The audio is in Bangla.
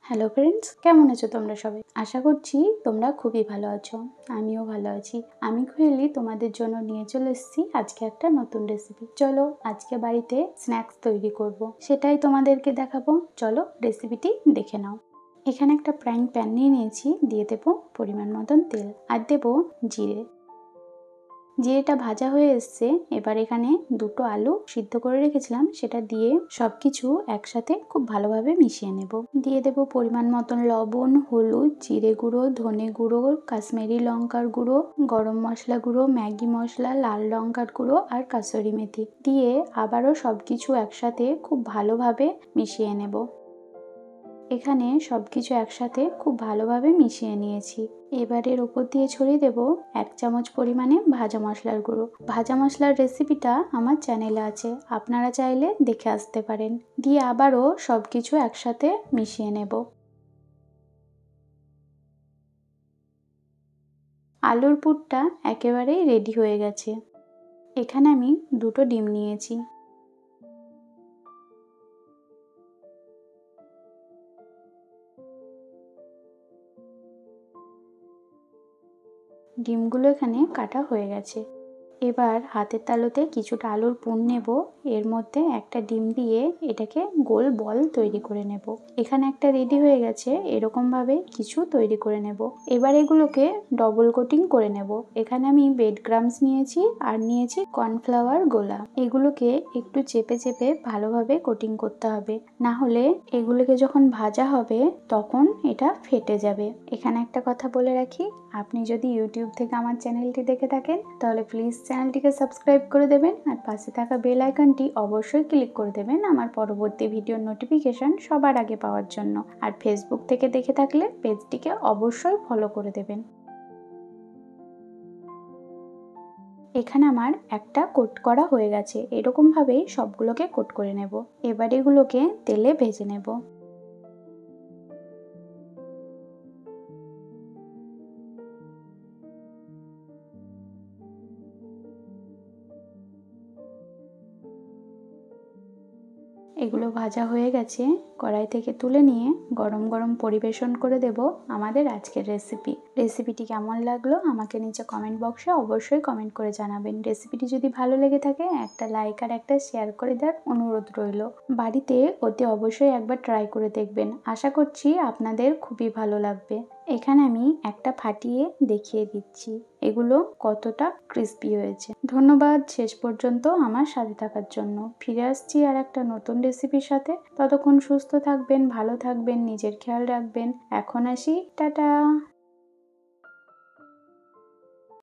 হ্যালো ফ্রেন্ডস, কেমন আছো তোমরা সবাই? আশা করছি তোমরা খুবই ভালো আছো। আমিও ভালো আছি। আমি খুইলি তোমাদের জন্য নিয়ে চলে এসেছি আজকে একটা নতুন রেসিপি। চলো আজকে বাড়িতে স্ন্যাক্স তৈরি করব, সেটাই তোমাদেরকে দেখাবো। চলো রেসিপিটি দেখে নাও। এখানে একটা ফ্রাইং প্যান নিয়ে নিয়েছি, দিয়ে দেবো পরিমাণ মতন তেল আর দেবো জিরে। জিরেটা ভাজা হয়ে এসছে। এবার এখানে দুটো আলু সিদ্ধ করে রেখেছিলাম, সেটা দিয়ে সবকিছু একসাথে খুব ভালোভাবে মিশিয়ে নেব। দিয়ে দেব পরিমাণ মতন লবণ, হলুদ, জিরে গুঁড়ো, ধনে গুঁড়ো, কাশ্মীরি লঙ্কার গুঁড়ো, গরম মশলা গুঁড়ো, ম্যাগি মশলা, লাল লঙ্কার গুঁড়ো আর কাসুরি মেথি দিয়ে আবারও সবকিছু একসাথে খুব ভালোভাবে মিশিয়ে নেব। এখানে সবকিছু একসাথে খুব ভালোভাবে মিশিয়ে নিয়েছি। এবার এর ওপর দিয়ে ছড়িয়ে দেব 1 চামচ পরিমাণে ভাজা মশলার গুঁড়ো। ভাজা মশলার রেসিপিটা আমার চ্যানেলে আছে, আপনারা চাইলে দেখে আসতে পারেন। দিয়ে আবারও সবকিছু একসাথে মিশিয়ে নেব। আলুর পুরটা একেবারেই রেডি হয়ে গেছে। এখানে আমি দুটো ডিম নিয়েছি। ডিমগুলো এখানে কাটা হয়ে গেছে। এবার হাতের তালুতে কিছুটা আলুর পুর নেব, এর মধ্যে একটা ডিম দিয়ে এটাকে গোল বল তৈরি করে নেব। এখানে একটা রেডি হয়ে গেছে, এরকম ভাবে কিছু তৈরি করে নেব। এবার এগুলোকে ডবল কোটিং করে নেব। এখানে আমি ব্রেড ক্রাম্বস নিয়েছি আর নিয়েছি কর্নফ্লাওয়ার গোলা। এগুলোকে একটু চেপে চেপে ভালোভাবে কোটিং করতে হবে, না হলে এগুলোকে যখন ভাজা হবে তখন এটা ফেটে যাবে। এখানে একটা কথা বলে রাখি, আপনি যদি ইউটিউব থেকে আমার চ্যানেলটি দেখে থাকেন তাহলে প্লিজ চ্যানেলটিকে সাবস্ক্রাইব করে দেবেন আর পাশে থাকা বেল আইকনটি অবশ্যই ক্লিক করে দেবেন আমার পরবর্তী ভিডিওর নোটিফিকেশন সবার আগে পাওয়ার জন্য। আর ফেসবুক থেকে দেখে থাকলে পেজটিকে অবশ্যই ফলো করে দেবেন। এখানে আমার একটা কোট করা হয়ে গেছে, এরকম ভাবেই সবগুলোকে কোট করে নেব। এবার এগুলোকে তেলে ভেজে নেব। এগুলো ভাজা হয়ে গেছে, কড়াই থেকে তুলে নিয়ে গরম গরম পরিবেশন করে দেব আমাদের আজকের রেসিপিটি কেমন লাগলো আমাকে নিচে কমেন্ট বক্সে অবশ্যই কমেন্ট করে জানাবেন। রেসিপিটি যদি ভালো লেগে থাকে একটা লাইক আর একটা শেয়ার করে দেওয়ার অনুরোধ রইল। বাড়িতে অতি অবশ্যই একবার ট্রাই করে দেখবেন, আশা করছি আপনাদের খুবই ভালো লাগবে। এখানে আমি একটা ফাটিয়ে দেখিয়ে দিচ্ছি এগুলো কতটা ক্রিস্পি হয়েছে। ধন্যবাদ শেষ পর্যন্ত আমার সাথে থাকার জন্য। ফিরে আসছি আর একটা নতুন রেসিপির সাথে। ততক্ষণ সুস্থ থাকবেন, ভালো থাকবেন, নিজের খেয়াল রাখবেন। এখন আসি, টাটা।